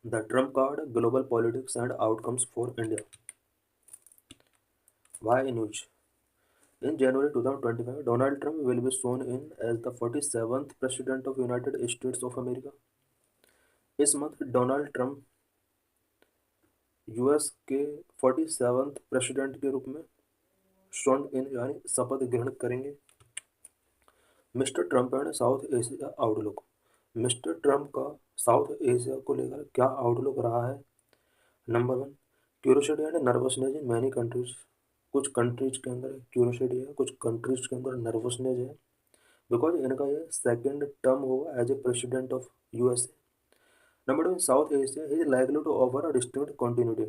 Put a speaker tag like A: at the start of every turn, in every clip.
A: The Trump card global politics and outcomes for India. Y News. In January 2025, Donald Trump will be sworn in as the 47th President of United States of America. इस month Donald Trump US के 47th president के रूप में स्worn इन यानी शपथ ग्रहण करेंगे। Mister Trump and south Asia outlook. Mister Trump का साउथ एशिया को लेकर क्या आउटलुक रहा है? Number one, curiosity and nervousness in many countries. कुछ कंट्रीज के अंदर क्यूरोसिटी है, कुछ कंट्रीज के अंदर नर्वसनेस है, बिकॉज इनका ये सेकेंड टर्म होगा as a president of USA. Number two, South Asia is likely to offer a distinct continuity.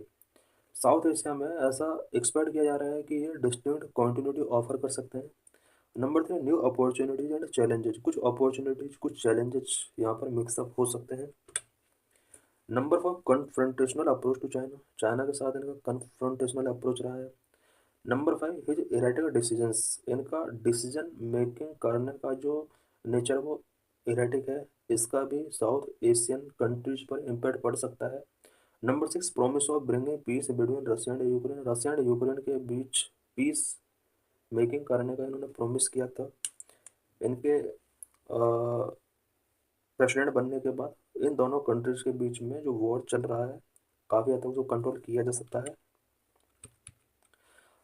A: South Asia में ऐसा एक्सपेक्ट किया जा रहा है कि ये डिस्टिंक्ट कॉन्टिन्यूटी ऑफर कर सकते हैं। Number three, new opportunities and challenges. कुछ अपॉर्चुनिटीज कुछ चैलेंजेस यहाँ पर मिक्सअप हो सकते हैं। Number four, confrontational approach to China. China के साथ इनका कन्फ्रंटेशनल अप्रोच रहा है। Number five, his erratic decisions. इनका डिसीजन मेकिंग करने का जो नेचर वो इरेटिक है, इसका भी साउथ एशियन कंट्रीज पर इम्पैक्ट पड़ सकता है। Number six, promise of bringing peace between Russia and Ukraine. Russia and Ukraine के बीच पीस मेकिंग करने का इन्होंने प्रॉमिस किया था इनके प्रेसिडेंट बनने के बाद। इन दोनों कंट्रीज के बीच में जो वॉर चल रहा है काफ़ी हद तक जो कंट्रोल किया जा सकता है।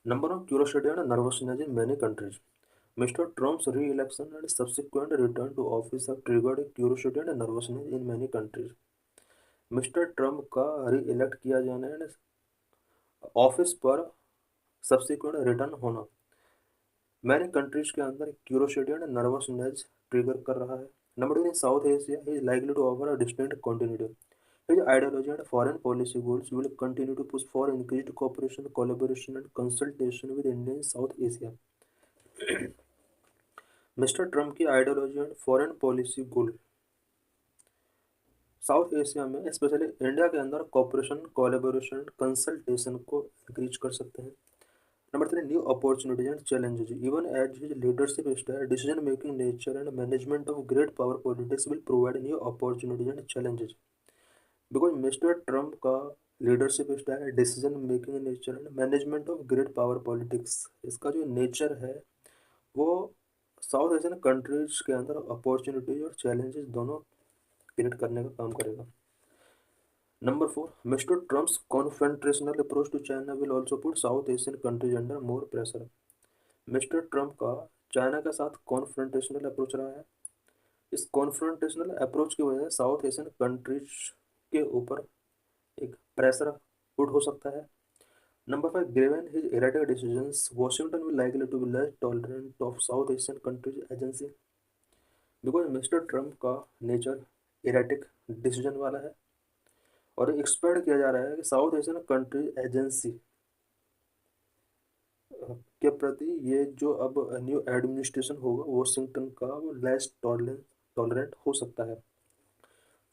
A: Number of curiosity and nervousness in many countries. Mr. Trump's re-election and subsequent return to office have triggered curiosity and nervousness in many countries. Mister Trump का री-इलेक्ट किया जाना एंड ऑफिस पर सब्सिक्वेंट रिटर्न होना many countries के अंदर curiosity and nervousness trigger कर रहा है। Number two, in South Asia ही is likely to offer a distinct continuity. His ideology and foreign policy goals will continue to push for increased cooperation, collaboration, and consultation with India in South Asia. Mister Trump की ideology and foreign policy goal South Asia में specially India के अंदर cooperation, collaboration, consultation को increase कर सकते हैं। Number three, new opportunities and challenges. Even as his leadership style, decision making nature and management of great power politics will provide new opportunities and challenges. Because mister Trump का leadership style, decision making nature and management of great power politics, इसका जो nature है वो south Asian countries के अंदर opportunities और challenges दोनों create करने का काम करेगा। Number four, mister Trump's confrontational approach to China will also put South Asian countries under more pressure. Mister Trump का चाइना के साथ कॉन्फ्रंटेशनल अप्रोच रहा है। इस कॉन्फ्रंटेशनल अप्रोच की वजह से साउथ एशियन कंट्रीज के ऊपर एक प्रेशर पुट हो सकता है। Number five, given his erratic decisions, Washington will likely to be less tolerant of South Asian countries agency because mister Trump का नेचर erratic डिसीजन वाला है और एक्सपेक्ट किया जा रहा है कि साउथ एशियन कंट्री एजेंसी के प्रति ये जो अब न्यू एडमिनिस्ट्रेशन होगा वॉशिंगटन का वो लेस टॉलरेंट हो सकता है।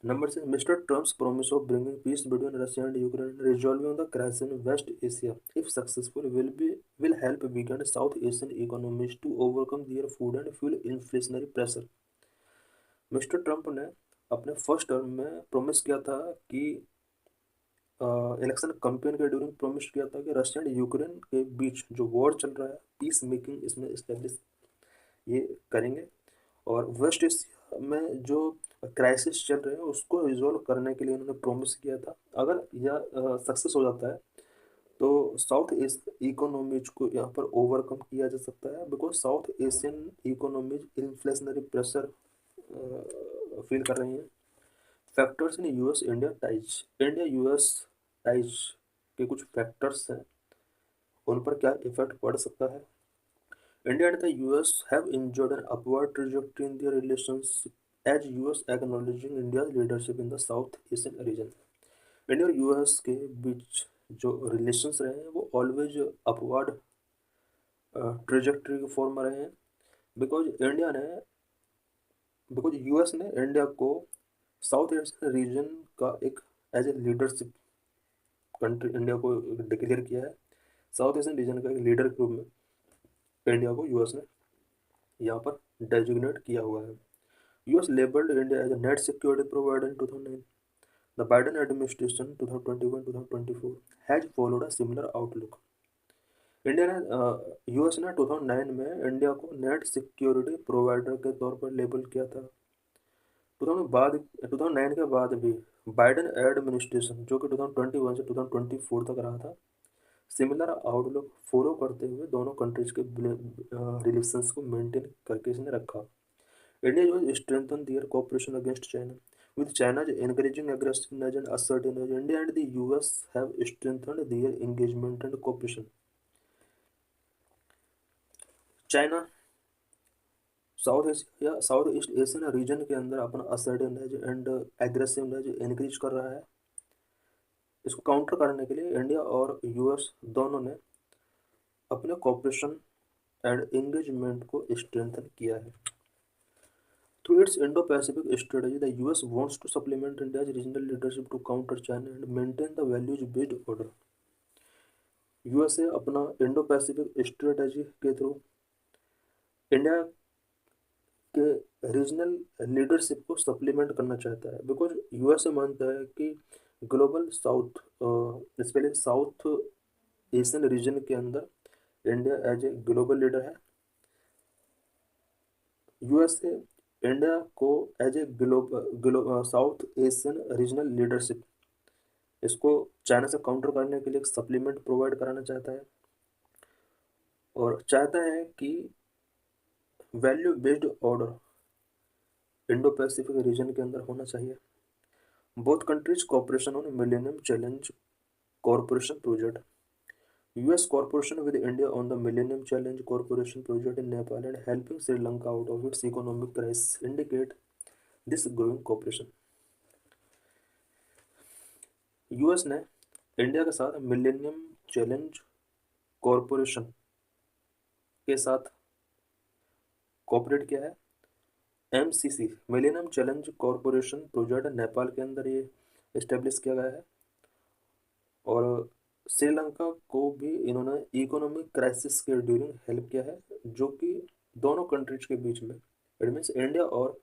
A: Number six, Mr. Trump's promise of bringing peace between Russia and Ukraine, resolving the crisis in West Asia, if successful, will help weaken South Asian economies to overcome their food and fuel inflationary pressure. Mister Trump ने अपने first term में promise किया था कि election campaign के during promise किया था कि रशिया एंड यूक्रेन के बीच जो वॉर चल रहा है पीस मेकिंग इसमें इस्टेब्लिश ये करेंगे और वेस्ट एशिया में जो क्राइसिस चल रहे हैं उसको रिजॉल्व करने के लिए उन्होंने प्रॉमिस किया था। अगर यह सक्सेस हो जाता है तो साउथ एशियन इकोनॉमीज को यहाँ पर ओवरकम किया जा सकता है because south Asian economies inflationary pressure feel कर रही हैं। Factors in US India ties. India US ties के कुछ फैक्टर्स हैं, उन पर क्या इफेक्ट पड़ सकता है। India and the US have enjoyed an upward trajectory in their relations as US acknowledging India's leadership in the South Asian region. India और यूएस के बीच जो रिलेशंस रहे हैं वो ऑलवेज अपवर्ड ट्रेजेक्ट्री के फॉर्म में रहे हैं बिकॉज यूएस ने इंडिया को साउथ एशियन रीजन का एक as a leadership country India को डिक्लेयर किया है। साउथ एशियन रीजन का एक लीडर के रूप में इंडिया को यूएस ने यहाँ पर डेजिग्नेट किया हुआ है। US labelled India as a net security provider in 2009। The Biden administration 2021-2024 has followed a similar outlook. India ने यूएस ने 2009 में इंडिया को नेट सिक्योरिटी प्रोवाइडर के तौर पर लेबल किया था। 2009 के बाद भी बाइडन एडमिनिस्ट्रेशन, जो कि 2021 से 2024 तक रहा था, सिमिलर आउटलुक फॉलो करते हुए दोनों कंट्रीज के रिलेशंस को मेंटेन करके इसने रखा। इंडिया जो strengthen their cooperation against China with China's encouraging aggressiveness and assertiveness. India and the US have strengthened their engagement and cooperation. China south east Asian region के अंदर अपना असर्टिवनेस एंड एग्रेसिवनेस इंक्रीज कर रहा है। इसको counter करने के लिए इंडिया और यूएस दोनों ने अपने कॉपरेशन एंड एंगेजमेंट को स्ट्रेंथन किया है। Through its Indo-Pacific strategy, the US wants to supplement India's regional leadership to counter China and maintain the values-based order. USA अपना इंडो पैसिफिक स्ट्रेटजी के थ्रू इंडिया के regional leadership को supplement करना चाहता है, बिकॉज यूएसए मानता है कि global South, specially South Asian region के अंदर India as a global leader है। यूएसए इंडिया को as a South Asian regional leadership, इसको चाइना से काउंटर करने के लिए एक सप्लीमेंट प्रोवाइड कराना चाहता है और चाहता है कि value based order Indo Pacific region के अंदर होना चाहिए। Both countries cooperation on millennium challenge corporation project. US cooperation with India on the Millennium Challenge Corporation project in Nepal and helping Sri Lanka out of its economic crisis indicate this growing cooperation. US ने India के साथ millennium challenge corporation के साथ cooperate किया है। MCC millennium challenge corporation project Nepal के अंदर ये इस्टेब्लिश किया गया है और श्रीलंका को भी इन्होंने इकोनॉमिक क्राइसिस के ड्यूरिंग हेल्प किया है, जो कि दोनों कंट्रीज के बीच में, इट मीन्स इंडिया और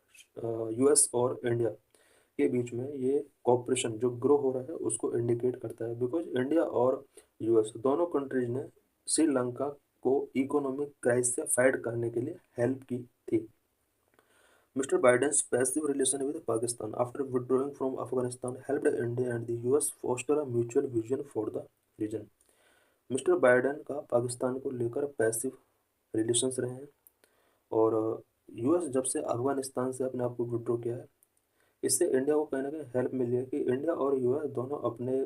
A: US और इंडिया के बीच में ये कॉपरेशन जो ग्रो हो रहा है उसको इंडिकेट करता है, बिकॉज इंडिया और US दोनों कंट्रीज ने श्रीलंका को इकोनॉमिक क्राइसिस से फाइट करने के लिए हेल्प की थी। Mr. Biden's passive relation with Pakistan after withdrawing from Afghanistan helped India and the US foster a mutual vision for the region. Mister Biden का पाकिस्तान को लेकर पैसिव रिलेशंस रहे हैं और यूएस जब से अफगानिस्तान से अपने आप को विड्रॉ किया है, इससे इंडिया को कहीं ना कहीं हेल्प मिली है कि इंडिया और यूएस दोनों अपने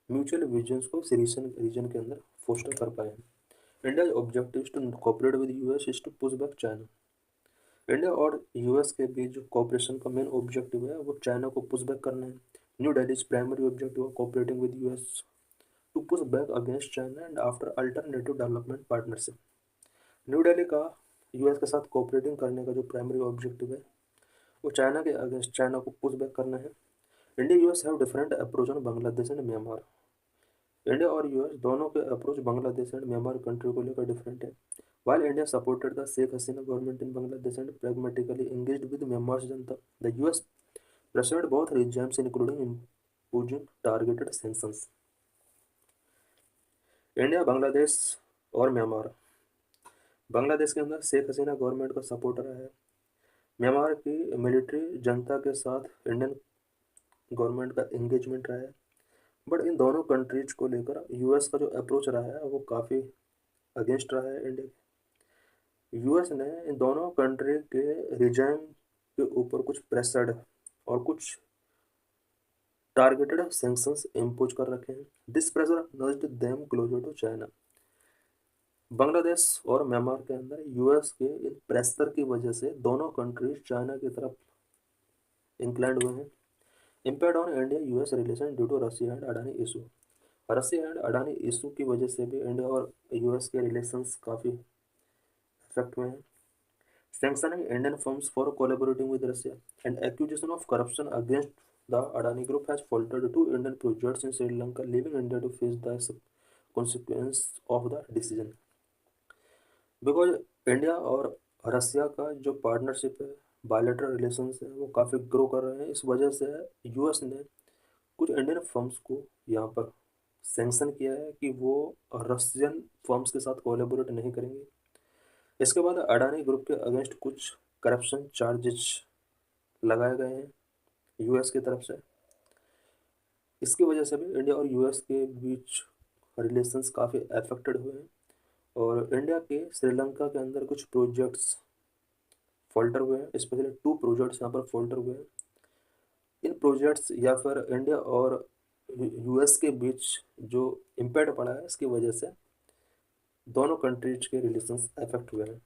A: म्यूचुअल विजन्स को इस रीजन के अंदर फोस्टर कर पाए हैं। India objective to cooperate with US is to push back China. India और यूएस के बीच जो कोऑपरेशन का मेन ऑब्जेक्टिव है वो चाइना को पुश बैक करना है। New Delhi's primary objective of cooperating with US to push back against China and after alternative development partnership. New Delhi का यूएस के साथ कोऑपरेटिंग करने का जो प्राइमरी ऑब्जेक्टिव है वो चाइना के अगेंस्ट चाइना को पुश बैक करना है। India US have different approach on Bangladesh and Myanmar. India और यूएस दोनों के approach Bangladesh and Myanmar country को लेकर डिफरेंट है। While India supported the Sheikh Hasina government in Bangladesh and pragmatically engaged with Myanmar's Janata, the US pressured both regimes, including imposing targeted sanctions. India, Bangladesh और Myanmar. Bangladesh के अंदर Sheikh Hasina government का support रहा है। Myanmar की मिलिट्री जनता के साथ इंडियन गवर्नमेंट का एंगेजमेंट रहा है, बट इन दोनों कंट्रीज को लेकर यूएस का जो अप्रोच रहा है वो काफ़ी अगेंस्ट रहा है इंडिया। यूएस ने इन दोनों कंट्री के रिजाइम के ऊपर कुछ प्रेशर्ड और कुछ टारगेटेड सैंक्शंस इम्पोज कर रखे हैं। This pressure nudged them closer to China. Bangladesh और म्यांमार के अंदर यूएस के इन प्रेशर की वजह से दोनों कंट्रीज चाइना की तरफ इंक्लाइंड हुए हैं। Impact on India US relation due to Russia and Adani issue. Russia and Adani issue की वजह से भी इंडिया और यूएस के रिलेशंस काफ़ी इफेक्ट हुए हैं। Sanctioning Indian firms for collaborating with Russia and accusation of corruption against the Adani Group has faltered two Indian projects in Sri Lanka, leaving India to face the consequence of the decision. Because India और रसिया का जो partnership है, bilateral relations है, वो काफ़ी grow कर रहे हैं। इस वजह से यूएस ने कुछ इंडियन फर्म्स को यहाँ पर सैंक्शन किया है कि वो रशियन फर्म्स के साथ कोलैबोरेट नहीं करेंगे। इसके बाद अडानी ग्रुप के अगेंस्ट कुछ करप्शन चार्जेस लगाए गए हैं यूएस की तरफ से। इसकी वजह से भी इंडिया और यूएस के बीच रिलेशंस काफ़ी अफेक्टेड हुए हैं और इंडिया के श्रीलंका के अंदर कुछ प्रोजेक्ट्स फॉल्टर हुए हैं, स्पेशली 2 प्रोजेक्ट्स यहाँ पर फॉल्टर हुए हैं। इन प्रोजेक्ट्स या फिर इंडिया और यूएस के बीच जो इम्पैक्ट पड़ा है इसकी वजह से दोनों कंट्रीज के रिलेशंस अफेक्ट हुए हैं।